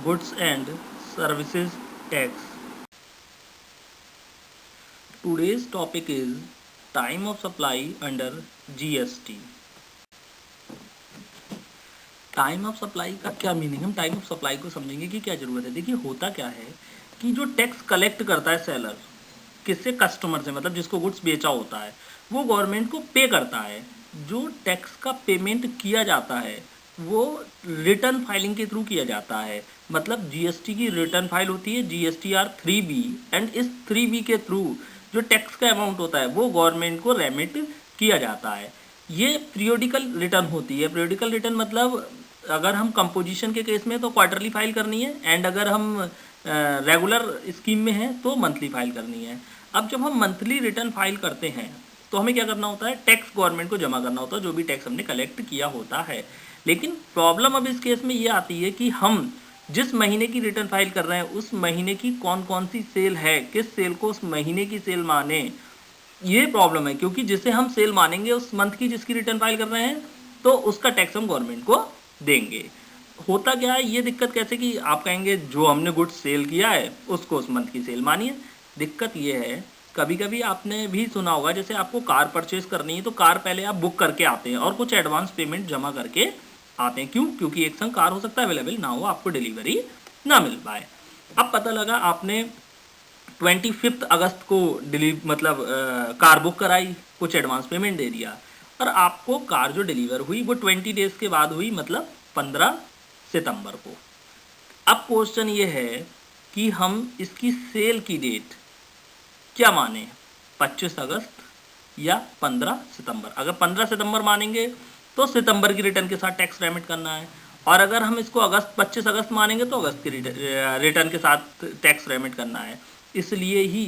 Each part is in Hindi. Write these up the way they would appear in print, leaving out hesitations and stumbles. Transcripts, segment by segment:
Goods and Services Tax. Today's topic is time of supply under GST. Time of supply का क्या मीनिंग, हम टाइम ऑफ सप्लाई को समझेंगे कि क्या जरूरत है। देखिए होता क्या है कि जो टैक्स कलेक्ट करता है सेलर किससे, कस्टमर से, मतलब जिसको गुड्स बेचा होता है, वो गवर्नमेंट को पे करता है। जो टैक्स का पेमेंट किया जाता है वो रिटर्न फाइलिंग के थ्रू किया जाता है। मतलब जीएसटी की रिटर्न फाइल होती है GSTR 3B, एंड इस 3B के थ्रू जो टैक्स का अमाउंट होता है वो गवर्नमेंट को रेमिट किया जाता है। ये पीरियोडिकल रिटर्न होती है। पीरियोडिकल रिटर्न मतलब अगर हम कंपोजिशन के केस में तो क्वार्टरली फाइल करनी है, एंड अगर हम रेगुलर स्कीम में हैं तो मंथली फाइल करनी है। अब जब हम मंथली रिटर्न फाइल करते हैं तो हमें क्या करना होता है, टैक्स गवर्नमेंट को जमा करना होता है, जो भी टैक्स हमने कलेक्ट किया होता है। लेकिन प्रॉब्लम अब इस केस में ये आती है कि हम जिस महीने की रिटर्न फाइल कर रहे हैं उस महीने की कौन कौन सी सेल है, किस सेल को उस महीने की सेल माने, ये प्रॉब्लम है। क्योंकि जिसे हम सेल मानेंगे उस मंथ की जिसकी रिटर्न फाइल कर रहे हैं तो उसका टैक्स हम गवर्नमेंट को देंगे। होता क्या है, ये दिक्कत कैसे कि आप कहेंगे जो हमने गुड्स सेल किया है उसको उस मंथ की सेल मानिए। दिक्कत ये है, कभी कभी आपने भी सुना होगा जैसे आपको कार परचेज करनी है तो कार पहले आप बुक करके आते हैं और कुछ एडवांस पेमेंट जमा करके आते हैं। क्यों? क्योंकि एक संग कार हो सकता है अवेलेबल ना हो, आपको डिलीवरी ना मिल पाए। अब पता लगा आपने 25 अगस्त को कार बुक कराई, कुछ एडवांस पेमेंट दे दिया, और आपको कार जो डिलीवर हुई वो 20 डेज के बाद हुई, मतलब 15 सितंबर को। अब क्वेश्चन ये है कि हम इसकी सेल की डेट क्या माने, 25 अगस्त या 15 सितंबर। अगर 15 सितंबर मानेंगे तो सितंबर की रिटर्न के साथ टैक्स रेमिट करना है, और अगर हम इसको 25 अगस्त मानेंगे तो अगस्त की रिटर्न के साथ टैक्स रेमिट करना है। इसलिए ही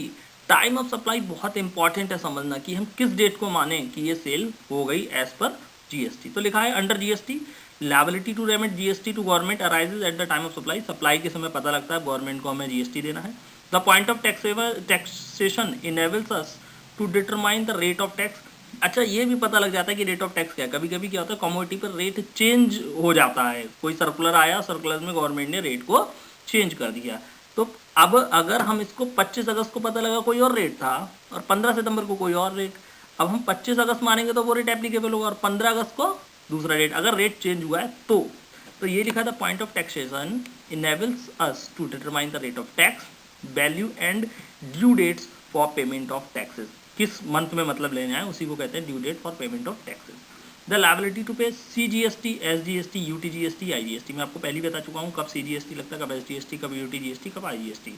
टाइम ऑफ सप्लाई बहुत इंपॉर्टेंट है समझना कि हम किस डेट को माने कि ये सेल हो गई एज पर जीएसटी। तो लिखा है under GST liability to remit GST to government arises at the time of supply. Supply के समय पता लगता है गवर्नमेंट को हमें जीएसटी देना है। The point of taxation enables us to determine the rate of tax. अच्छा, ये भी पता लग जाता है कि रेट ऑफ टैक्स क्या है। कभी कभी क्या होता है, कमोडिटी पर रेट चेंज हो जाता है, कोई सर्कुलर आया, सर्कुलर में गवर्नमेंट ने रेट को चेंज कर दिया। तो अब अगर हम इसको 25 अगस्त को पता लगा कोई और रेट था और 15 सितंबर को कोई और रेट, अब हम 25 अगस्त मानेंगे तो वो रेट एप्लीकेबल होगा और 15 अगस्त को दूसरा रेट, अगर रेट चेंज हुआ है तो ये लिखा था point of taxation enables us to determine the rate of tax value and due dates for payment of taxes. किस मंथ में मतलब लेना है उसी को कहते हैं due date for payment of taxes. The liability to pay CGST, SGST, UTGST, IGST। मैं आपको पहले ही बता चुका हूँ कब CGST लगता है, कब SGST, कब UTGST, कब IGST।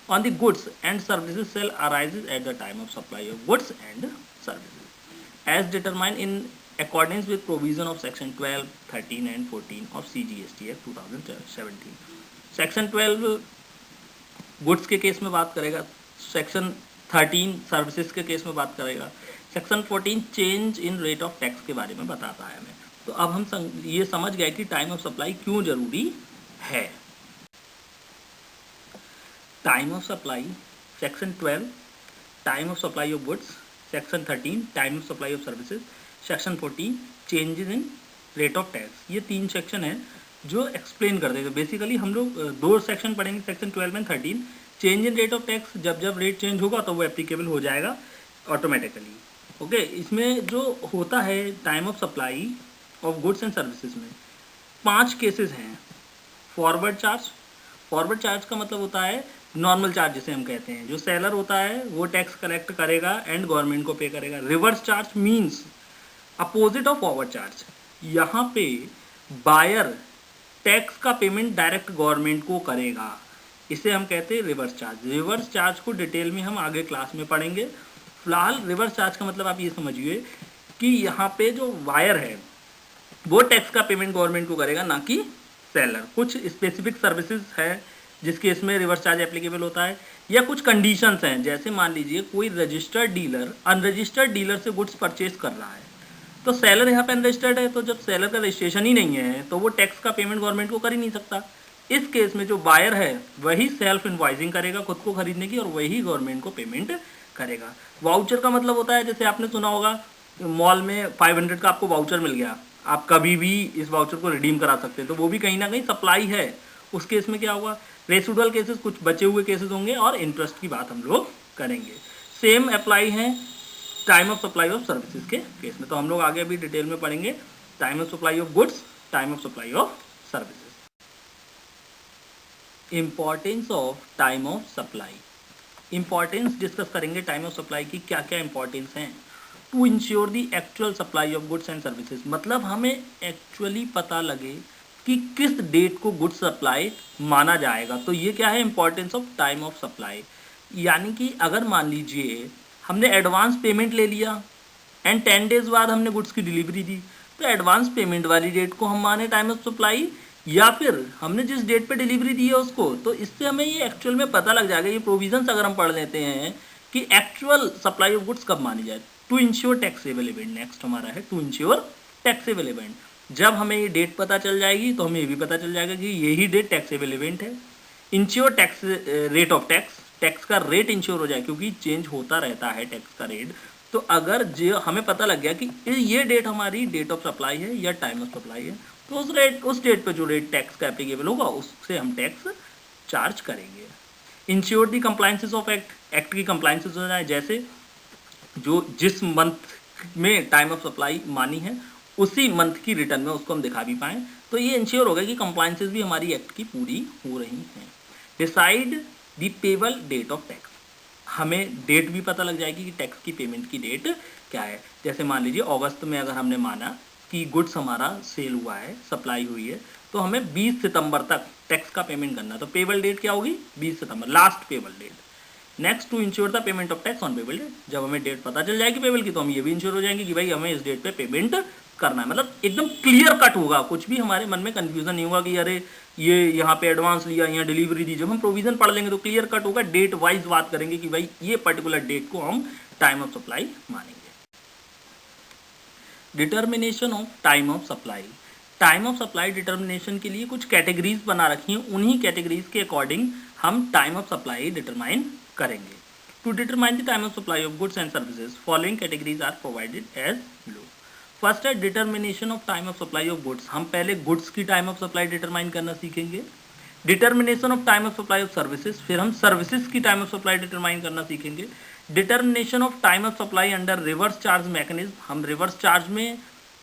On the goods and services sale arises at the time of supply of goods and services as determined in accordance with provision of section 12, 13 and 14 of CGST Act 2017। Section 12 goods के केस में बात करेगा, सेक्शन 13 सर्विसेज के केस में बात करेगा, section 14 change in rate of tax के बारे में बताता है हमें। तो अब हम ये समझ गए कि टाइम ऑफ सप्लाई क्यों जरूरी है। Time of supply, section 12 time of supply of goods, section 13 time of supply of services, section 14 changes in rate of tax. ये 3 सेक्शन है जो एक्सप्लेन करते हैं। बेसिकली हम लोग 2 सेक्शन पढ़ेंगे, section 12 and 13। Change in rate of tax, जब जब रेट चेंज होगा तो वो एप्लीकेबल हो जाएगा ऑटोमेटिकली। ओके, इसमें जो होता है time of supply of goods and services में 5 केसेस हैं। फॉरवर्ड चार्ज, फॉरवर्ड चार्ज का मतलब होता है नॉर्मल चार्ज जिसे हम कहते हैं, जो सेलर होता है वो टैक्स कलेक्ट करेगा एंड गवर्नमेंट को पे करेगा। Reverse charge means opposite of forward charge, यहाँ पे बायर टैक्स का पेमेंट डायरेक्ट गवर्नमेंट को करेगा, इसे हम कहते हैं रिवर्स चार्ज। रिवर्स चार्ज को डिटेल में हम आगे क्लास में पढ़ेंगे। फिलहाल रिवर्स चार्ज का मतलब आप ये समझिए कि यहाँ पे जो बायर है वो टैक्स का पेमेंट गवर्नमेंट को करेगा, ना कि सेलर। कुछ स्पेसिफिक सर्विसेज है जिसके इसमें रिवर्स चार्ज एप्लीकेबल होता है, या कुछ कंडीशंस हैं, जैसे मान लीजिए कोई रजिस्टर्ड डीलर अनरजिस्टर्ड डीलर से गुड्स परचेज कर रहा है, तो सेलर यहाँ पे अनरजिस्टर्ड है, तो जब सेलर का रजिस्ट्रेशन ही नहीं है तो वो टैक्स का पेमेंट गवर्नमेंट को कर ही नहीं सकता। इस केस में जो बायर है वही सेल्फ इनवॉइसिंग करेगा खुद को खरीदने की, और वही गवर्नमेंट को पेमेंट करेगा। वाउचर का मतलब होता है, जैसे आपने सुना होगा मॉल में 500 का आपको वाउचर मिल गया, आप कभी भी इस वाउचर को रिडीम करा सकते हैं, तो वो भी कहीं ना कहीं सप्लाई है। उस केस में क्या होगा, रेसिडुअल केसेस कुछ बचे हुए केसेस होंगे और इंटरेस्ट की बात हम लोग करेंगे। सेम अप्लाई है time of supply of services के केस में। तो हम लोग आगे अभी डिटेल में पढ़ेंगे time of supply of goods, time of supply of services. Importance of time of supply, importance discuss करेंगे टाइम ऑफ सप्लाई की, क्या क्या इंपॉर्टेंस हैं। To ensure the actual supply of goods and services, मतलब हमें एक्चुअली पता लगे कि किस डेट को गुड्स सप्लाई माना जाएगा। तो ये क्या है, importance of time of supply. यानी कि अगर मान लीजिए हमने एडवांस पेमेंट ले लिया एंड 10 डेज बाद हमने गुड्स की डिलीवरी दी, तो एडवांस पेमेंट वाली डेट को हम माने टाइम ऑफ सप्लाई, या फिर हमने जिस डेट पे डिलीवरी दी है उसको। तो इससे हमें ये एक्चुअल में पता लग जाएगा, ये प्रोविजंस अगर हम पढ़ लेते हैं कि एक्चुअल सप्लाई ऑफ गुड्स कब मानी जाए। To ensure taxable event, next हमारा है टू इंश्योर टैक्सेबल इवेंट। जब हमें ये डेट पता चल जाएगी तो हमें ये भी पता चल जाएगा कि यही डेट टैक्सेबल इवेंट है। Ensure tax rate of tax, tax का रेट इंश्योर हो जाए क्योंकि चेंज होता रहता है टैक्स का रेट। तो अगर जो हमें पता लग गया कि ये डेट हमारी डेट ऑफ सप्लाई है या टाइम ऑफ सप्लाई है, तो उस डेट पे जो रेट टैक्स का एप्लीकेबल होगा उससे हम टैक्स चार्ज करेंगे। Ensure the compliances of act, act की कंप्लायंसेस हो जाए, जैसे जो जिस मंथ में टाइम ऑफ सप्लाई मानी है उसी मंथ की रिटर्न में उसको हम दिखा भी पाएँ। तो ये इंश्योर होगा कि कंप्लायंसेस भी हमारी एक्ट की पूरी हो रही हैं। Decide the payable date of tax, हमें डेट भी पता लग जाएगी कि टैक्स की पेमेंट की डेट क्या है। जैसे मान लीजिए अगस्त में अगर हमने माना कि गुड्स हमारा सेल हुआ है, सप्लाई हुई है, तो हमें 20 सितंबर तक टैक्स का पेमेंट करना है। तो पेबल डेट क्या होगी, 20 सितंबर, last payable date. Next, to ensure the payment of tax on payable date, जब हमें डेट पता चल जाएगी पेबल की तो हम ये भी इंश्योर हो जाएंगे कि भाई हमें इस डेट पे पेमेंट करना है। मतलब एकदम क्लियर कट होगा, कुछ भी हमारे मन में कंफ्यूजन नहीं होगा कि अरे ये यहाँ पे एडवांस लिया, यहाँ डिलीवरी दी। जब हम प्रोविजन पढ़ लेंगे तो क्लियर कट होगा, डेट वाइज बात करेंगे कि भाई ये पर्टिकुलर डेट को हम टाइम ऑफ सप्लाई मानेंगे। Determination of time of supply, time of supply determination के लिए कुछ कैटेगरीज बना रखी हैं, उन्हीं कैटेगरीज के अकॉर्डिंग हम टाइम ऑफ सप्लाई डिटरमाइन करेंगे। To determine the time of supply of goods and services following categories are provided as low. First है determination of time of supply of goods, हम पहले गुड्स की टाइम ऑफ सप्लाई डिटरमाइन करना सीखेंगे। Determination of time of supply of services, फिर हम सर्विसेज की टाइम ऑफ सप्लाई डिटरमाइन करना सीखेंगे। Determination of time of supply under reverse charge mechanism, हम रिवर्स चार्ज में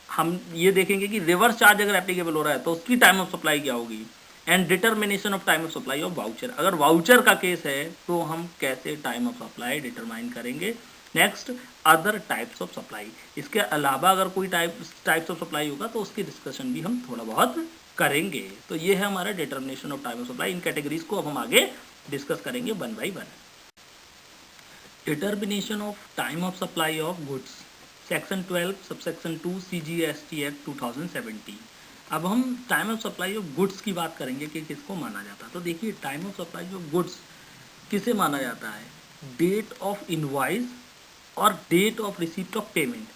हम ये देखेंगे कि रिवर्स चार्ज अगर एप्लीकेबल हो रहा है तो उसकी टाइम ऑफ सप्लाई क्या होगी। And determination of time of supply of voucher, अगर वाउचर का केस है तो हम कैसे टाइम ऑफ सप्लाई डिटरमाइन करेंगे। Next, other types of supply, इसके अलावा अगर कोई टाइप्स ऑफ सप्लाई होगा तो उसकी डिस्कशन भी हम थोड़ा बहुत करेंगे। तो ये है हमारा determination of time of supply. In categories को अब हम आगे डिस्कस करेंगे one by one. Determination of time of supply of goods, section 12 subsection 2 CGST act 2070। अब हम time of supply of goods की बात करेंगे कि किसको माना जाता है। तो देखिए time of supply of goods किसे माना जाता है, डेट ऑफ इनवॉइस और date of receipt of payment,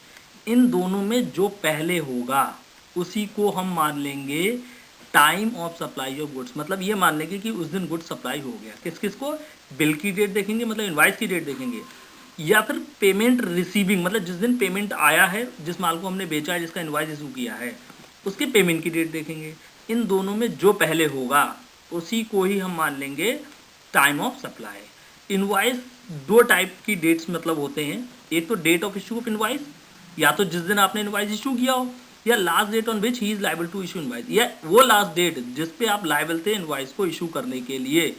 इन दोनों में जो पहले होगा उसी को हम मान लेंगे time of supply of goods. मतलब ये मान लेंगे कि उस दिन गुड्स सप्लाई हो गया। किस किस को, बिल की डेट देखेंगे मतलब इनवॉइस की डेट देखेंगे, या फिर पेमेंट रिसीविंग मतलब जिस दिन पेमेंट आया है, जिस माल को हमने बेचा है, जिसका इनवॉइस इशू किया है, उसके पेमेंट की डेट देखेंगे। इन दोनों में जो पहले होगा उसी को ही हम मान लेंगे टाइम ऑफ सप्लाई। इनवॉइस दो टाइप की डेट्स मतलब होते हैं, एक तो date of issue of invoice, या तो जिस दिन आपने इनवॉइस इशू किया हो, या last date on which he is liable to issue invoice, या वो लास्ट डेट जिस पे आप लायबल थे इनवॉइस को इशू करने के लिए।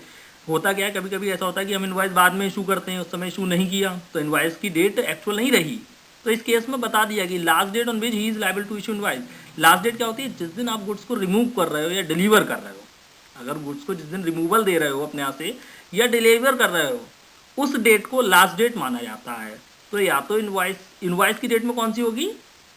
होता क्या है, कभी कभी ऐसा होता है कि हम इनवॉइस बाद में इशू करते हैं, उस समय इशू नहीं किया तो इनवॉइस की डेट एक्चुअल नहीं रही। तो इस केस में बता दिया कि last date on which he is liable to issue invoice, last date क्या होती है, जिस दिन आप गुड्स को रिमूव कर रहे हो या डिलीवर कर रहे हो। अगर गुड्स को जिस दिन रिमूवल दे रहे हो अपने यहाँ से या डिलीवर कर रहे हो, उस डेट को लास्ट डेट माना जाता है। तो या तो इनवॉइस की डेट में कौन सी होगी,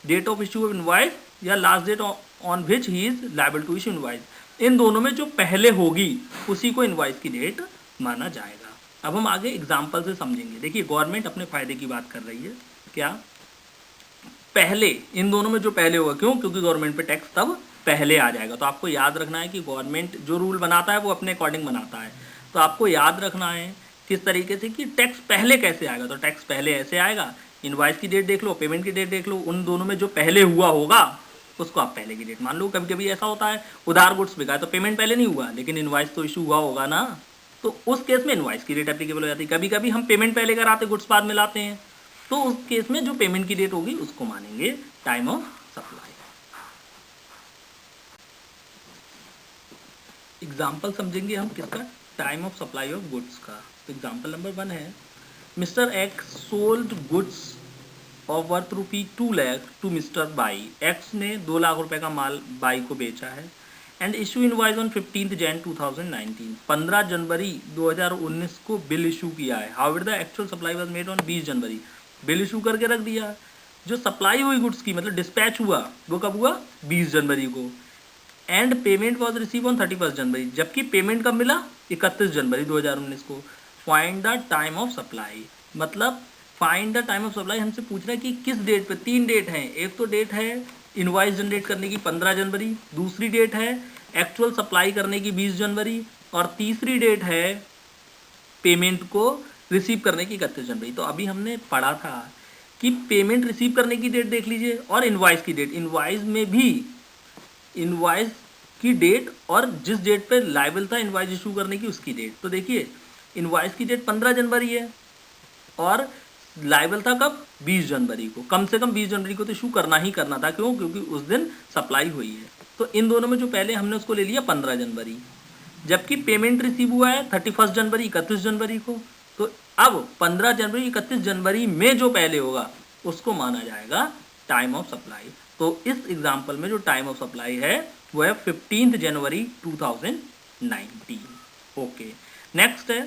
date of issue of invoice या last date on which he is liable to issue invoice. इन दोनों में जो पहले होगी उसी को इनवॉइस की डेट माना जाएगा। अब हम आगे एग्जाम्पल से समझेंगे। देखिए गवर्नमेंट अपने फायदे की बात कर रही है, क्या पहले, इन दोनों में जो पहले होगा, क्यों, क्योंकि गवर्नमेंट पे टैक्स तब पहले आ जाएगा। तो आपको याद रखना है कि गवर्नमेंट जो रूल बनाता है वो अपने अकॉर्डिंग बनाता है। तो आपको याद रखना है किस तरीके से कि टैक्स पहले कैसे आएगा। तो टैक्स पहले ऐसे आएगा, इनवॉइस की डेट देख लो, पेमेंट की डेट देख लो, उन दोनों में जो पहले हुआ होगा उसको आप पहले की डेट मान लो। कभी कभी ऐसा होता है उधार गुड्स बिका है तो पेमेंट पहले नहीं हुआ लेकिन इनवॉइस तो इशू हुआ होगा ना, तो उस केस में इनवॉइस की डेट एप्लीकेबल हो जाती है। कभी कभी हम पेमेंट पहले कराते गुड्स बाद में लाते हैं, तो उस केस में जो पेमेंट की डेट होगी उसको मानेंगे टाइम ऑफ सप्लाई। एग्जाम्पल समझेंगे हम किसका, time of supply of goods का। तो एग्जाम्पल नंबर 1 है, mister X sold goods of worth ₹2 lakh to mister Y. X ने 2 लाख रुपए का माल बाई को बेचा है and issue invoice on 15 Jan 2019। 15 जनवरी 2019 को बिल इशू किया है। However the actual supply was made on 20 January. Bill issue करके रख दिया। जो सप्लाई हुई गुड्स की मतलब डिस्पैच हुआ वो कब हुआ, 20 जनवरी को। And payment was receive on 31 January, जबकि पेमेंट कब मिला, 31 जनवरी 2019 को। Find the time of supply, मतलब find the time of supply हमसे पूछ रहा है कि किस डेट पे। 3 डेट हैं, एक तो डेट है इनवॉइस जनरेट करने की 15 जनवरी, दूसरी डेट है एक्चुअल सप्लाई करने की 20 जनवरी, और तीसरी डेट है पेमेंट को रिसीव करने की 31 जनवरी। तो अभी हमने पढ़ा था कि पेमेंट रिसीव करने की डेट देख लीजिए और इनवॉइस की डेट। इनवॉइस में भी इनवॉइस की डेट और जिस डेट पे लायबल था इनवॉइस इशू करने की उसकी डेट। तो देखिए इनवॉइस की डेट 15 जनवरी है और लायबल था कब, 20 जनवरी को। कम से कम 20 जनवरी को तो इशू करना ही करना था, क्यों, क्योंकि उस दिन सप्लाई हुई है। तो इन दोनों में जो पहले हमने उसको ले लिया 15 जनवरी, जबकि पेमेंट रिसीव हुआ है 31 जनवरी 31 जनवरी को। तो अब 15 जनवरी 31 जनवरी में जो पहले होगा उसको माना जाएगा टाइम ऑफ सप्लाई। तो इस एग्जाम्पल में जो टाइम ऑफ सप्लाई है वो है 15 जनवरी 2019। ओके, नेक्स्ट है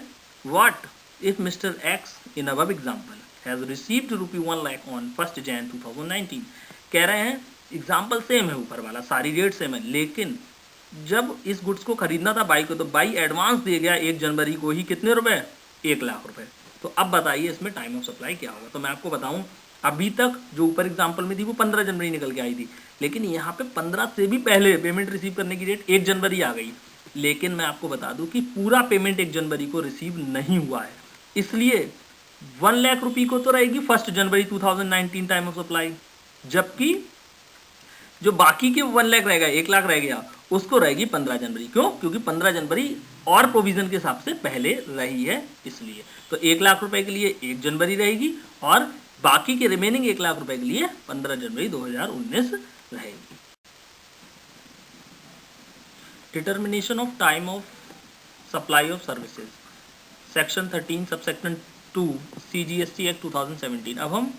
what if mister x in above example has received ₹1 lakh on 1 Jan 2019। कह रहे हैं एग्जाम्पल सेम है, ऊपर वाला सारी डेट सेम है, लेकिन जब इस गुड्स को खरीदना था बाई को तो बाई एडवांस दे गया 1 जनवरी को ही, कितने रुपए, 1 लाख रुपए। तो अब बताइए इसमें टाइम ऑफ सप्लाई क्या होगा। तो मैं आपको बताऊं, अभी तक जो ऊपर एग्जाम्पल में थी वो 15 जनवरी निकल के आई थी, लेकिन यहाँ पे 15 से भी पहले पेमेंट रिसीव करने की डेट 1 जनवरी आ गई। लेकिन मैं आपको बता दूं कि पूरा पेमेंट 1 जनवरी को रिसीव नहीं हुआ है, इसलिए 1 लाख रुपये को तो रहेगी 1 जनवरी 2019 टाइम ऑफ सप्लाई, जबकि जो बाकी के 1 लाख रह गए, 1 लाख रह गया, उसको रहेगी 15 जनवरी। क्यों, क्योंकि 15 जनवरी और प्रोविजन के हिसाब से पहले रही है इसलिए। तो 1 लाख रुपए के लिए 1 जनवरी रहेगी और बाकी के रिमेनिंग 1 लाख रुपए के लिए 15 जनवरी 2019 रहेगी। Determination of time of supply of services, section 13 subsection 2 CGST act 2017। अब हम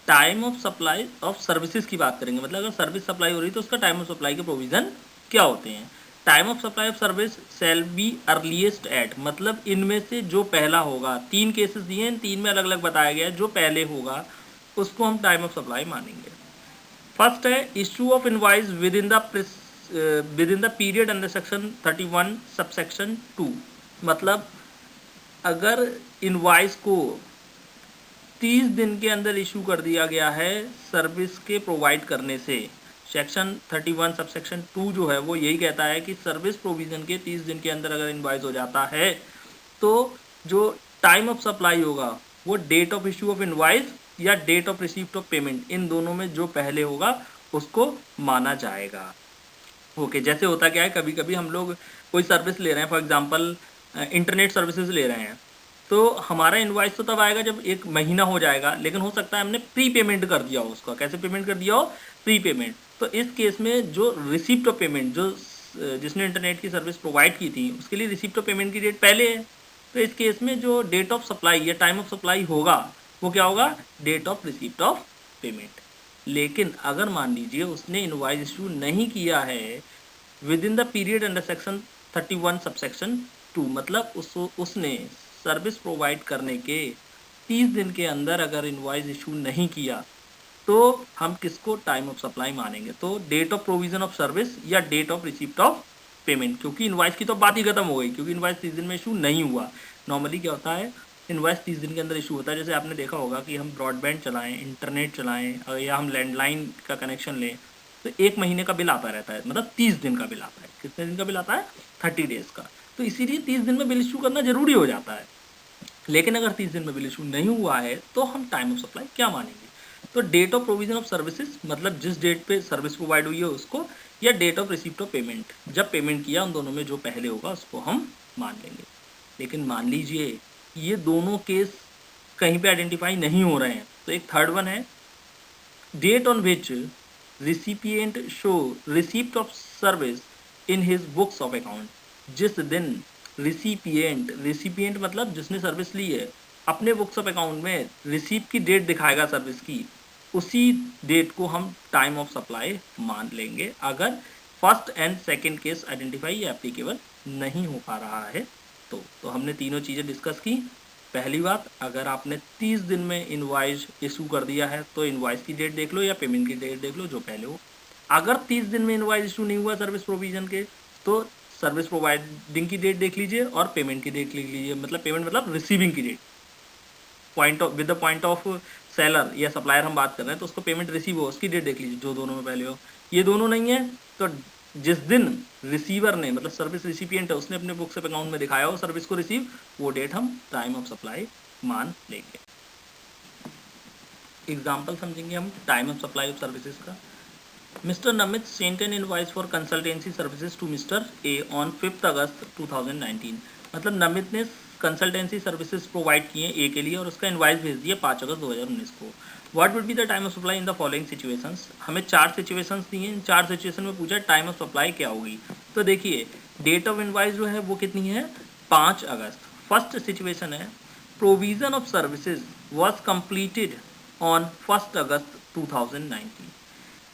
time of supply of services की बात करेंगे, मतलब अगर सर्विस सप्लाई हो रही है तो उसका टाइम ऑफ सप्लाई के प्रोविजन क्या होते हैं। Time of supply of service shall be earliest at, मतलब इनमें से जो पहला होगा, 3 केसेस दिए हैं, 3 में अलग अलग बताया गया है, जो पहले होगा उसको हम टाइम ऑफ सप्लाई मानेंगे। फर्स्ट है issue of invoice with in the period under section 31 subsection 2, मतलब अगर इनवॉइस को 30 दिन के अंदर इशू कर दिया गया है सर्विस के प्रोवाइड करने से। सेक्शन 31 सबसेक्शन 2 जो है वो यही कहता है कि सर्विस प्रोविजन के 30 दिन के अंदर अगर इनवॉइस हो जाता है तो जो टाइम ऑफ सप्लाई होगा वो date of issue of invoice या date of receipt of payment, इन दोनों में जो पहले होगा उसको माना जाएगा। ओके, जैसे होता क्या है, कभी कभी हम लोग कोई सर्विस ले रहे हैं, फॉर एग्जांपल इंटरनेट सर्विसेज ले रहे हैं, तो हमारा इनवॉइस तो तब आएगा जब 1 महीना हो जाएगा, लेकिन हो सकता है हमने प्री पेमेंट कर दिया हो उसका। कैसे पेमेंट कर दिया हो, प्री पेमेंट। तो इस केस में जो रिसिप्ट ऑफ पेमेंट, जो जिसने इंटरनेट की सर्विस प्रोवाइड की थी उसके लिए रिसिप्ट ऑफ पेमेंट की डेट पहले है, तो इस केस में जो डेट ऑफ सप्लाई या टाइम ऑफ सप्लाई होगा वो क्या होगा, date of receipt of payment. लेकिन अगर मान लीजिए उसने इनवॉइस इशू नहीं किया है with in the period under section 31 subsection 2, मतलब उसने सर्विस प्रोवाइड करने के 30 दिन के अंदर अगर इनवॉइस इशू नहीं किया तो हम किसको टाइम ऑफ सप्लाई मानेंगे, तो date of provision of service या date of receipt of payment. क्योंकि इनवॉइस की तो बात ही खत्म हो गई, क्योंकि इनवॉइस 30 दिन में इशू नहीं हुआ। नॉर्मली क्या होता है, इनवॉइस 30 दिन के अंदर इशू होता है। जैसे आपने देखा होगा कि हम ब्रॉडबैंड चलाएं, इंटरनेट चलाएं या हम लैंडलाइन का कनेक्शन लें तो 1 महीने का बिल आता रहता है, मतलब 30 दिन का बिल आता है। कितने दिन का बिल आता है, 30 डेज का। तो इसीलिए 30 दिन में बिल इशू करना जरूरी हो जाता है। लेकिन अगर 30 दिन में बिल इशू नहीं हुआ है तो हम टाइम ऑफ सप्लाई क्या मानेंगे, तो date of provision of services मतलब जिस डेट पे सर्विस प्रोवाइड हुई है उसको, या date of receipt of payment जब पेमेंट किया, उन दोनों में जो पहले होगा उसको हम मान लेंगे। लेकिन मान लीजिए ये दोनों केस कहीं पे आइडेंटिफाई नहीं हो रहे हैं, तो एक थर्ड वन है, date on which recipient show receipt of service in his books of account. जिस दिन रिसिपिएंट मतलब जिसने सर्विस ली है, अपने बुक्स ऑफ अकाउंट में रिसीप की डेट दिखाएगा सर्विस की, उसी डेट को हम टाइम ऑफ सप्लाई मान लेंगे, अगर first and second case identify या एप्लीकेबल नहीं हो पा रहा है। तो हमने तीनों चीज़ें डिस्कस की। पहली बात, अगर आपने 30 दिन में इनवॉइस इशू कर दिया है तो इनवॉइस की डेट देख लो या पेमेंट की डेट देख लो जो पहले हो। अगर 30 दिन में इनवॉइस इशू नहीं हुआ सर्विस प्रोविजन के, तो सर्विस प्रोवाइडिंग की डेट देख लीजिए और पेमेंट की डेट लिख लीजिए, मतलब पेमेंट मतलब रिसीविंग की date, point of with the point of seller या सप्लायर हम बात कर रहे हैं, तो उसको पेमेंट रिसीव हो उसकी डेट देख लीजिए जो दोनों में पहले हो। ये दोनों नहीं है तो जिस दिन रिसीवर ने मतलब सर्विस रिसिपिएंट है उसने अपने बुक्स ऑफ अकाउंट में दिखाया हो सर्विस को रिसीव, वो डेट हम टाइम ऑफ सप्लाई मान लेंगे। एग्जाम्पल समझेंगे हम time of supply of services का। Mister Namit sent an invoice for consultancy services to Mister A on 5 August 2019। मतलब नमित ने कंसल्टेंसी सर्विसेज प्रोवाइड किए ए के लिए और उसका इनवॉइस भेज दिया 5 अगस्त 2019 को। What would be the time of supply in the following situations. हमें 4 सिचुएशंस दी हैं, इन 4 सिचुएशन में पूछा टाइम ऑफ सप्लाई क्या होगी। तो देखिए डेट ऑफ इनवॉइस जो है वो कितनी है, 5 अगस्त। फर्स्ट सिचुएशन है provision of services was completed on 1 अगस्त 2019।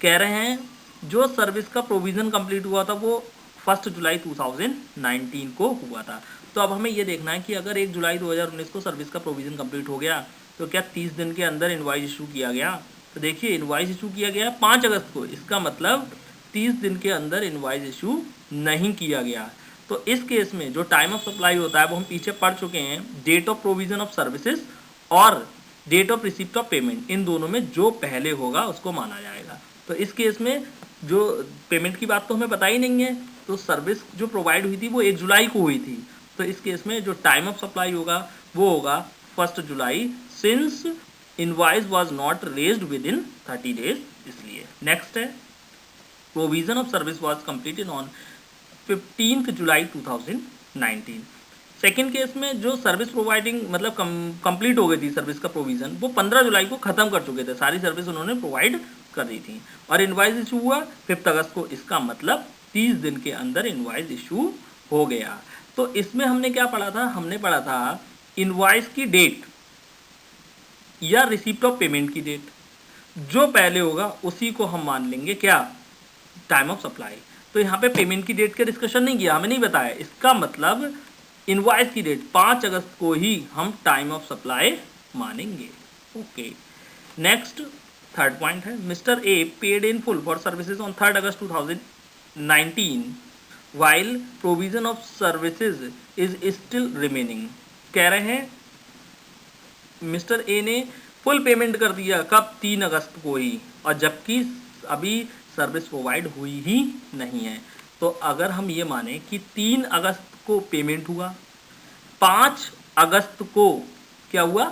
कह रहे हैं जो सर्विस का प्रोविज़न कंप्लीट हुआ था वो 1 जुलाई 2019 को हुआ था। तो अब हमें ये देखना है कि अगर 1 जुलाई 2019 को सर्विस का प्रोविज़न कंप्लीट हो गया तो क्या 30 दिन के अंदर इनवॉइस इशू किया गया। तो देखिए इनवॉइस इशू किया गया 5 अगस्त को, इसका मतलब 30 दिन के अंदर इनवॉइस इशू नहीं किया गया। तो इस केस में जो टाइम ऑफ सप्लाई होता है वो हम पीछे पढ़ चुके हैं, date of provision of services और date of receipt of payment, इन दोनों में जो पहले होगा उसको माना जाएगा। तो इस केस में जो पेमेंट की बात तो हमें पता ही नहीं है, तो सर्विस जो प्रोवाइड हुई थी वो 1 जुलाई को हुई थी, तो इस केस में जो टाइम ऑफ सप्लाई होगा वो होगा 1 जुलाई, since invoice was not raised within 30 days, इसलिए। नेक्स्ट है provision of service was completed on 15 July 2019। Second case में जो सर्विस प्रोवाइडिंग मतलब कंप्लीट हो गई थी सर्विस का प्रोविज़न, वो 15 जुलाई को ख़त्म कर चुके थे, सारी सर्विस उन्होंने प्रोवाइड कर दी थी और इनवॉइस इशू हुआ 5 अगस्त को, इसका मतलब 30 दिन के अंदर इनवॉइस इशू हो गया। तो इसमें हमने क्या पढ़ा था, हमने पढ़ा था इनवॉइस की डेट या रिसिप्ट ऑफ पेमेंट की डेट, जो पहले होगा उसी को हम मान लेंगे क्या, टाइम ऑफ सप्लाई। तो यहाँ पे पेमेंट की डेट का डिस्कशन नहीं किया, हमें नहीं बताया, इसका मतलब इनवॉइस की डेट 5 अगस्त को ही हम टाइम ऑफ सप्लाई मानेंगे। ओके, नेक्स्ट थर्ड पॉइंट है mister A paid in full for services on 3 August 2019 while provision of services is still remaining. कह रहे हैं मिस्टर ए ने फुल पेमेंट कर दिया कब, 3 अगस्त को ही, और जबकि अभी सर्विस प्रोवाइड हुई ही नहीं है। तो अगर हम ये माने कि 3 अगस्त को पेमेंट हुआ, 5 अगस्त को क्या हुआ,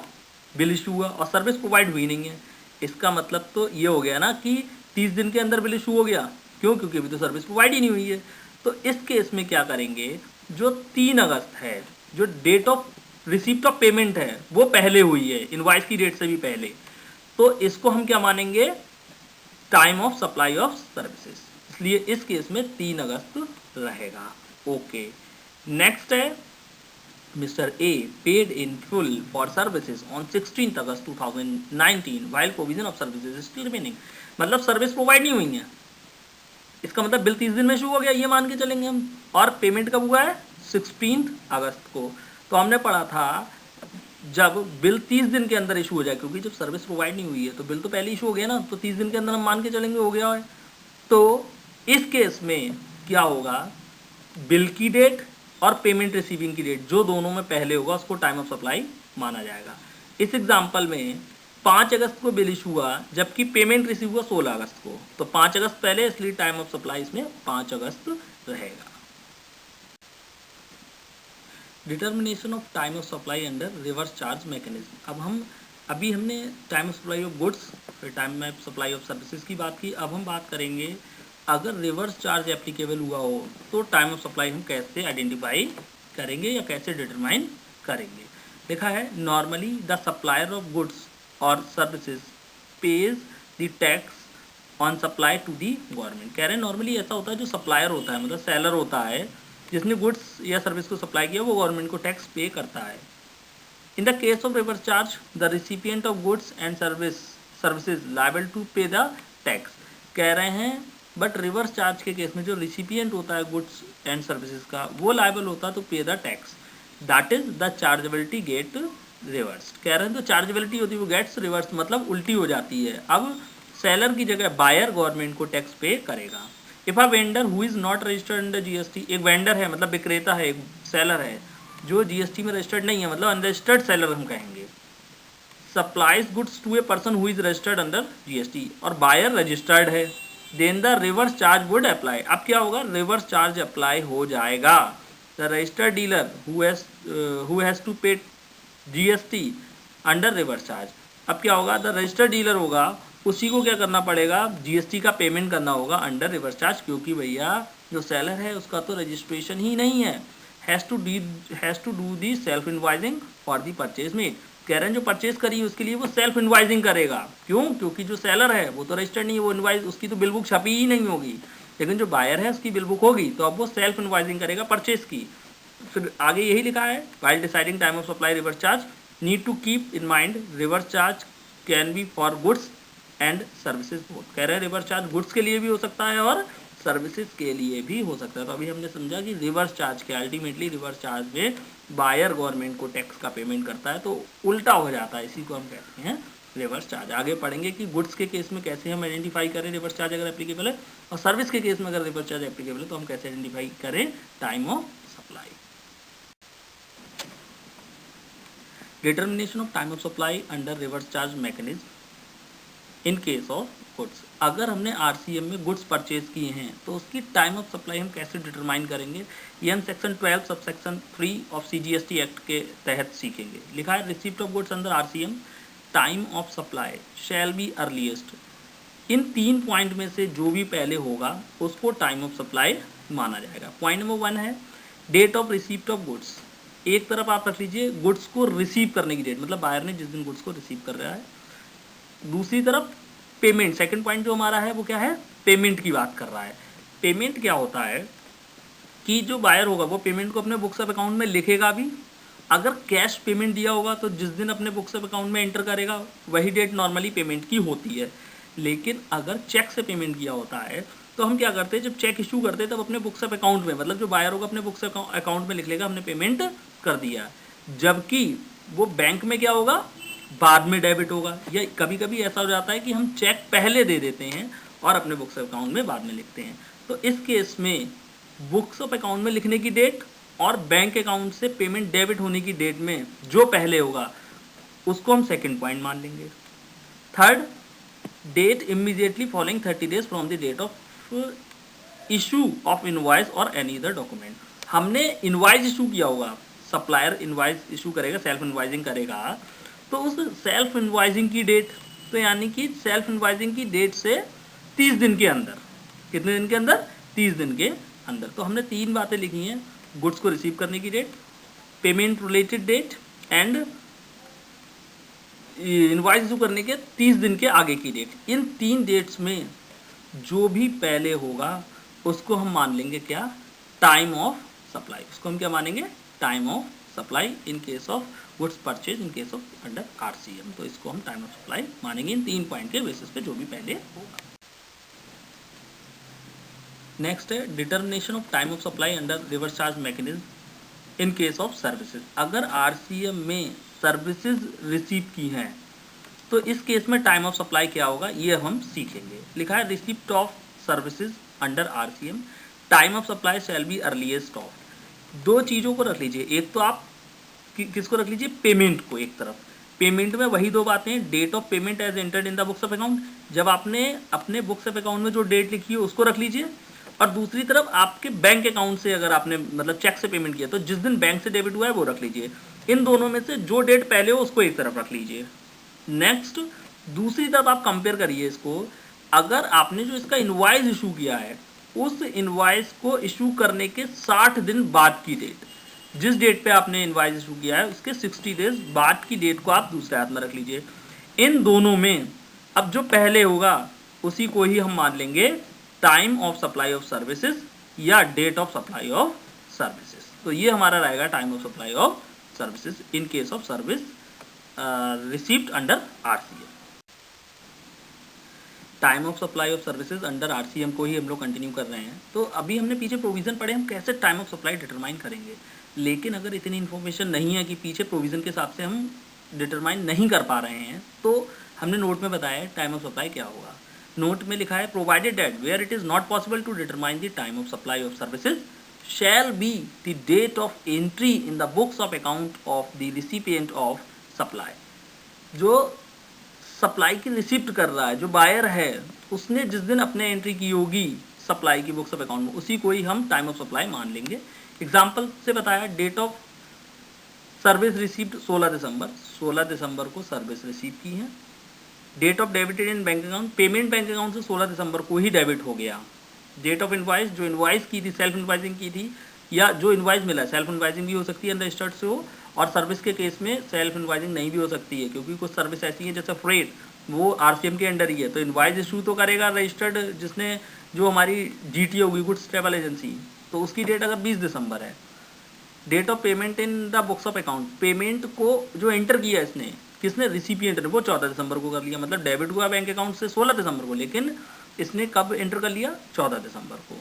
बिल इशू हुआ और सर्विस प्रोवाइड हुई नहीं है, इसका मतलब तो ये हो गया ना कि 30 दिन के अंदर बिल इशू हो गया। क्यों, क्योंकि अभी तो सर्विस प्रोवाइड ही नहीं हुई है। तो इस केस में क्या करेंगे, जो 3 अगस्त है, जो date of receipt of payment है वो पहले हुई है, इनवॉइस की डेट से भी पहले, तो इसको हम क्या मानेंगे, time of supply of services, इसलिए इस केस में 3 अगस्त रहेगा। ओके, नेक्स्ट है mister A paid in full for services on 16 August 2019 while provision of services still remaining. मतलब सर्विस प्रोवाइड नहीं हुई है, इसका मतलब बिल 30 दिन में शुरू हो गया, ये मान के चलेंगे हम, और पेमेंट कब हुआ है, 16 अगस्त को। तो हमने पढ़ा था जब बिल 30 दिन के अंदर इशू हो जाए, क्योंकि जब सर्विस प्रोवाइड नहीं हुई है तो बिल तो पहले इशू हो गया ना, तो 30 दिन के अंदर हम मान के चलेंगे हो गया है। तो इस केस में क्या होगा, बिल की डेट और पेमेंट रिसीविंग की डेट जो दोनों में पहले होगा उसको टाइम ऑफ सप्लाई माना जाएगा। इस एग्जाम्पल में 5 अगस्त को बिल इशू हुआ जबकि पेमेंट रिसीव हुआ 16 अगस्त को, तो 5 अगस्त पहले, इसलिए टाइम ऑफ सप्लाई इसमें 5 अगस्त रहेगा। Determination of time of supply under reverse charge mechanism. अब हम अभी हमने time of supply of goods फिर time of supply of services की बात की। अब हम बात करेंगे अगर रिवर्स चार्ज एप्लीकेबल हुआ हो तो टाइम ऑफ सप्लाई हम कैसे आइडेंटिफाई करेंगे या कैसे डिटरमाइन करेंगे। लिखा है normally the supplier of goods और services pays the tax on supply to the government. कह रहे हैं नॉर्मली ऐसा होता है जो सप्लायर होता है मतलब सेलर होता है जिसने गुड्स या सर्विस को सप्लाई किया वो गवर्नमेंट को टैक्स पे करता है। In the case of reverse charge the recipient of goods and services liable to pay the tax. कह रहे हैं बट रिवर्स चार्ज के केस में जो रिसिपिएंट होता है गुड्स एंड सर्विसेज का वो लायबल होता है to pay the tax, that is the chargeability get reverse. कह रहे हैं तो चार्जेबिलिटी होती है वो गेट्स रिवर्स मतलब उल्टी हो जाती है। अब सेलर की जगह बायर गवर्नमेंट को टैक्स पे करेगा। If a vendor who is not registered under GST, एक वेंडर है मतलब विक्रेता है, एक सेलर है जो जीएसटी में रजिस्टर्ड नहीं है मतलब अनरजिस्टर्ड सेलर हम कहेंगे, supplies goods to a person who is registered under GST और बायर रजिस्टर्ड है, then the reverse charge would apply. अब क्या होगा, रिवर्स चार्ज अप्लाई हो जाएगा। The registered dealer who has to pay GST under reverse charge. अब क्या होगा, द रजिस्टर्ड डीलर होगा उसी को क्या करना पड़ेगा, जीएसटी का पेमेंट करना होगा अंडर रिवर्स चार्ज, क्योंकि भैया जो सेलर है उसका तो रजिस्ट्रेशन ही नहीं है। Has to do the self invoicing for the purchase made. कह रहे हैं जो परचेज करी उसके लिए वो सेल्फ इनवाइजिंग करेगा। क्यों, क्योंकि जो सेलर है वो तो रजिस्टर्ड नहीं है, वो इनवाइज उसकी तो बिल बुक छपी ही नहीं होगी, लेकिन जो बायर है उसकी बिल बुक होगी, तो अब वो सेल्फ इनवाइजिंग करेगा परचेज की। फिर आगे यही लिखा है while deciding time of supply reverse charge need to keep in mind reverse charge can be for goods and services both. कह रहे हैं रिवर्स चार्ज गुड्स के लिए भी हो सकता है और सर्विसेज के लिए भी हो सकता है। तो अभी हमने समझा कि रिवर्स चार्ज के अल्टीमेटली रिवर्स चार्ज में बायर गवर्नमेंट को टैक्स का पेमेंट करता है, तो उल्टा हो जाता है, इसी को हम कहते हैं रिवर्स चार्ज। आगे पढ़ेंगे कि गुड्स के केस में कैसे हम आइडेंटिफाई करें रिवर्स चार्ज अगर एप्लीकेबल है, और सर्विस के केस में अगर रिवर्स चार्ज एप्लीकेबल है तो हम कैसे आइडेंटिफाई करें time of supply. Determination of time of supply under reverse charge mechanism in case of goods. अगर हमने आरसीएम में गुड्स परचेज किए हैं तो उसकी टाइम ऑफ सप्लाई हम कैसे डिटरमाइन करेंगे, ये हम section 12 sub section 3 of CGST act के तहत सीखेंगे। लिखा है receipt of goods under RCM time of supply shall be earliest. In 3 point में से जो भी पहले होगा उसको टाइम ऑफ सप्लाई माना जाएगा। पॉइंट नंबर 1 है date of receipt of goods. एक तरफ आप रख लीजिए गुड्स को रिसीव करने की डेट, मतलब बायर ने जिस दिन गुड्स को रिसीव कर रहा है। दूसरी तरफ पेमेंट, सेकंड पॉइंट जो हमारा है वो क्या है, पेमेंट की बात कर रहा है। पेमेंट क्या होता है कि जो बायर होगा वो पेमेंट को अपने बुक्स ऑफ अकाउंट में लिखेगा भी। अगर कैश पेमेंट दिया होगा तो जिस दिन अपने बुक्स ऑफ अकाउंट में एंटर करेगा वही डेट नॉर्मली पेमेंट की होती है। लेकिन अगर चेक से पेमेंट किया होता है तो हम क्या करते हैं, जब चेक इशू करते हैं तब अपने बुक्स ऑफ अकाउंट में, मतलब जो बायर होगा अपने बुक्स अकाउंट में लिख लेगा हमने पेमेंट कर दिया, जबकि वो बैंक में क्या होगा, बाद में डेबिट होगा। या कभी कभी ऐसा हो जाता है कि हम चेक पहले दे देते हैं और अपने बुक्स ऑफ अकाउंट में बाद में लिखते हैं। तो इस केस में बुक्स ऑफ अकाउंट में लिखने की डेट और बैंक अकाउंट से पेमेंट डेबिट होने की डेट में जो पहले होगा उसको हम सेकंड पॉइंट मान लेंगे। Third, date immediately following 30 days from the date of issue of invoice और एनी अदर डॉक्यूमेंट। हमने इनवॉइस इशू किया होगा, सप्लायर इनवॉइस इशू करेगा, सेल्फ इनवॉइसिंग करेगा, तो उस सेल्फ इनवॉइसिंग की डेट, तो यानी कि सेल्फ इनवॉइसिंग की डेट से 30 दिन के अंदर, कितने दिन के अंदर, 30 दिन के अंदर। तो हमने 3 बातें लिखी हैं, गुड्स को रिसीव करने की date, payment related date and invoice issue करने के 30 दिन के आगे की डेट। इन 3 डेट्स में जो भी पहले होगा उसको हम मान लेंगे क्या, टाइम ऑफ सप्लाई। उसको हम क्या मानेंगे, time of supply in case of goods purchase in case of under RCM. तो इसको हम टाइम ऑफ सप्लाई मानेंगे इन 3 पॉइंट के बेसिस पे जो भी पहले होगा। नेक्स्ट है determination of time of supply under reverse charge mechanism in case of services. अगर आरसीएम में सर्विसेज रिसीव की हैं तो इस केस में टाइम ऑफ सप्लाई क्या होगा ये हम सीखेंगे। लिखा है receipt of services under RCM time of supply shall be earliest of. 2 चीज़ों को रख लीजिए, एक तो आप किसको रख लीजिए, पेमेंट को एक तरफ। पेमेंट में वही 2 बातें, date of payment as entered in the books of account, जब आपने अपने बुक्स ऑफ अकाउंट में जो डेट लिखी है उसको रख लीजिए, और दूसरी तरफ आपके बैंक अकाउंट से अगर आपने मतलब चेक से पेमेंट किया तो जिस दिन बैंक से डेबिट हुआ है वो रख लीजिए। इन दोनों में से जो डेट पहले हो उसको एक तरफ रख लीजिए। नेक्स्ट दूसरी तरफ आप कंपेयर करिए इसको, अगर आपने जो इसका इनवॉइस इशू किया है उस इनवॉइस को इशू करने के 60 दिन बाद की डेट, जिस डेट पे आपने इनवॉइस इशू किया है उसके 60 डेज बाद की डेट को आप दूसरे हाथ में रख लीजिए। इन दोनों में अब जो पहले होगा उसी को ही हम मान लेंगे time of supply of services या date of supply of services. तो ये हमारा रहेगा time of supply of services in case of service received under RCM. Time of supply of services under RCM को ही हम लोग कंटिन्यू कर रहे हैं। तो अभी हमने पीछे प्रोविज़न पढ़े, हम कैसे टाइम ऑफ सप्लाई डिटरमाइन करेंगे, लेकिन अगर इतनी इन्फॉर्मेशन नहीं है कि पीछे प्रोविज़न के हिसाब से हम डिटरमाइन नहीं कर पा रहे हैं, तो हमने नोट में बताया टाइम ऑफ सप्लाई क्या होगा। नोट में लिखा है provided that where it is not possible to determine the time of supply of services shall be the date of entry in the books of account of the recipient of supply. जो सप्लाई की रिसिप्ट कर रहा है, जो बायर है, उसने जिस दिन अपने एंट्री की होगी सप्लाई की बुक्स ऑफ अकाउंट में, उसी को ही हम टाइम ऑफ सप्लाई मान लेंगे। एग्जाम्पल से बताया, डेट ऑफ सर्विस रिसीव्ड 16 दिसंबर को सर्विस रिसीव की है। Date of debited in bank account, payment bank account से 16 दिसंबर को ही डेबिट हो गया। डेट ऑफ इनवॉइस, जो इनवॉइस की थी, सेल्फ इनवॉइसिंग की थी, या जो इनवॉइस मिला सेल्फ इनवॉइसिंग भी हो सकती है अनरजिस्टर्ड से हो, और सर्विस के केस में सेल्फ इनवॉइसिंग नहीं भी हो सकती है, क्योंकि कुछ सर्विस ऐसी है जैसे फ्रेट, वो आरसीएम के अंडर ही है, तो इनवॉइस इशू तो करेगा रजिस्टर्ड जिसने, जो हमारी जीटी होगी गुड्स ट्रैवल एजेंसी, तो उसकी डेट अगर 20 दिसंबर है। Date of payment in the books of account, payment को जो एंटर किया इसने, किसने, रिसिपिएंट ने, वो 14 दिसंबर को कर लिया, मतलब डेबिट हुआ बैंक अकाउंट से 16 दिसंबर को, लेकिन इसने कब एंटर कर लिया, 14 दिसंबर को।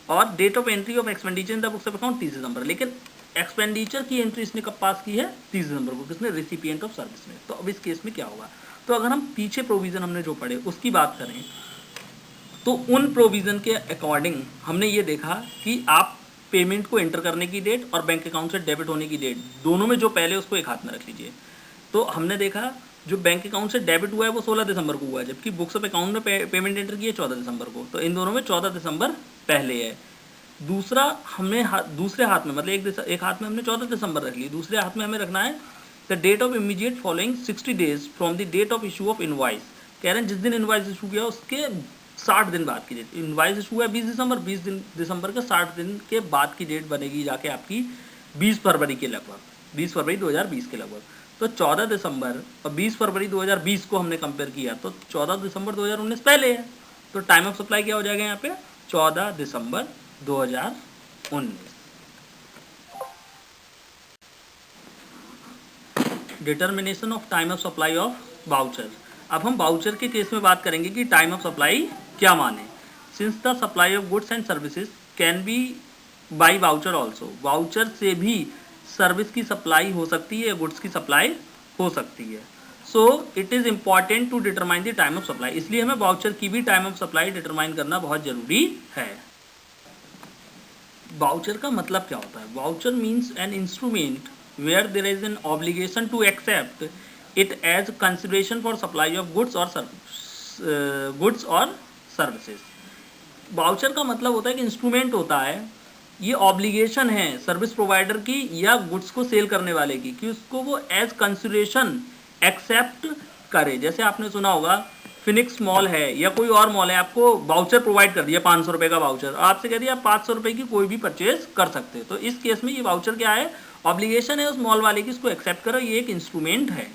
और date of entry of expenditure in the books of account 30 दिसंबर, लेकिन एक्सपेंडिचर की एंट्री इसने कब पास की है, 30 दिसंबर को, किसने, रिसिपिएंट ऑफ सर्विस ने। तो अब इस केस में क्या होगा, तो अगर हम पीछे प्रोविज़न हमने जो पढ़े उसकी बात करें, तो उन प्रोविज़न के अकॉर्डिंग हमने ये देखा कि आप पेमेंट को एंटर करने की डेट और बैंक अकाउंट से डेबिट होने की डेट, दोनों में जो पहले उसको एक हाथ में रख लीजिए। तो हमने देखा जो बैंक अकाउंट से डेबिट हुआ है वो 16 दिसंबर को हुआ है, जबकि बुक्स ऑफ अकाउंट में पेमेंट एंटर की है 14 दिसंबर को, तो इन दोनों में 14 दिसंबर पहले है। दूसरा हमने दूसरे हाथ में, मतलब एक हाथ में हमने 14 दिसंबर रख ली, दूसरे हाथ में हमें रखना है the date of immediate following 60 days from the date of issue of invoice. कह रहे हैं जिस दिन इनवॉइस इशू किया उसके 60 दिन बाद की डेट, इनवॉइस इशू है 20 दिसंबर, 20 दिसंबर के 60 दिन के बाद की डेट बनेगी जाके आपकी 20 फरवरी के लगभग, 20 फरवरी 2020 के लगभग। तो 14 दिसंबर और 20 फरवरी 2020 को हमने कंपेयर किया, तो 14 दिसंबर 2019 पहले है, तो टाइम ऑफ सप्लाई क्या हो जाएगा यहाँ पे, 14 दिसंबर 2019। Determination of time of supply of voucher. अब हम वाउचर के केस में बात करेंगे कि टाइम ऑफ सप्लाई क्या माने। Since the supply of goods and services can be by voucher also, voucher से भी सर्विस की सप्लाई हो सकती है या गुड्स की सप्लाई हो सकती है। So it is important to determine the time of supply, इसलिए हमें वाउचर की भी टाइम ऑफ सप्लाई डिटरमाइन करना बहुत ज़रूरी है। वाउचर का मतलब क्या होता है, voucher means an instrument where there is an obligation to accept it as consideration for supply of goods or services। Voucher का मतलब होता है कि इंस्ट्रूमेंट होता है, ये ऑब्लिगेशन है सर्विस प्रोवाइडर की या गुड्स को सेल करने वाले की कि उसको वो एज कंसिडरेशन एक्सेप्ट करे। जैसे आपने सुना होगा फिनिक्स मॉल है या कोई और मॉल है, आपको वाउचर प्रोवाइड कर दिया 500 रुपये का वाउचर, आपसे कह दिया आप 500 रुपये की कोई भी परचेज कर सकते हो, तो इस केस में ये वाउचर क्या है, ऑब्लिगेशन है उस मॉल वाले की, इसको एक्सेप्ट करो, ये एक इंस्ट्रूमेंट है।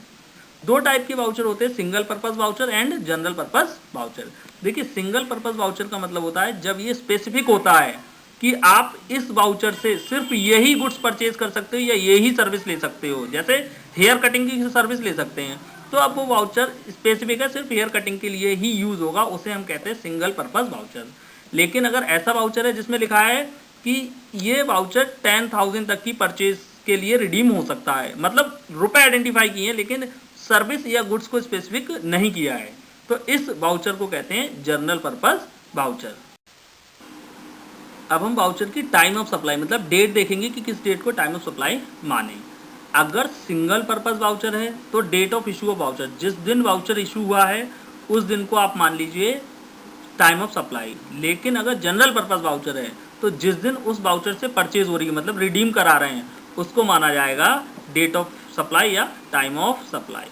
दो टाइप के वाउचर होते हैं, single purpose voucher and general purpose voucher. देखिए सिंगल पर्पस वाउचर का मतलब होता है जब ये स्पेसिफिक होता है कि आप इस वाउचर से सिर्फ यही गुड्स परचेज कर सकते हो या यही सर्विस ले सकते हो, जैसे हेयर कटिंग की सर्विस ले सकते हैं, तो अब वो वाउचर स्पेसिफिक है, सिर्फ हेयर कटिंग के लिए ही यूज होगा, उसे हम कहते हैं सिंगल पर्पस वाउचर। लेकिन अगर ऐसा वाउचर है जिसमें लिखा है कि ये वाउचर 10,000 तक की परचेज के लिए रिडीम हो सकता है, मतलब रुपए आइडेंटिफाई किए हैं लेकिन सर्विस या गुड्स को स्पेसिफिक नहीं किया है, तो इस वाउचर को कहते हैं जनरल पर्पस वाउचर। अब हम वाउचर की टाइम ऑफ सप्लाई मतलब डेट देखेंगे कि किस डेट को टाइम ऑफ सप्लाई माने। अगर सिंगल पर्पस वाउचर है तो date of issue of voucher, जिस दिन वाउचर इशू हुआ है उस दिन को आप मान लीजिए टाइम ऑफ सप्लाई। लेकिन अगर जनरल पर्पस वाउचर है तो जिस दिन उस वाउचर से परचेज हो रही है मतलब रिडीम करा रहे हैं उसको माना जाएगा डेट ऑफ सप्लाई या टाइम ऑफ सप्लाई।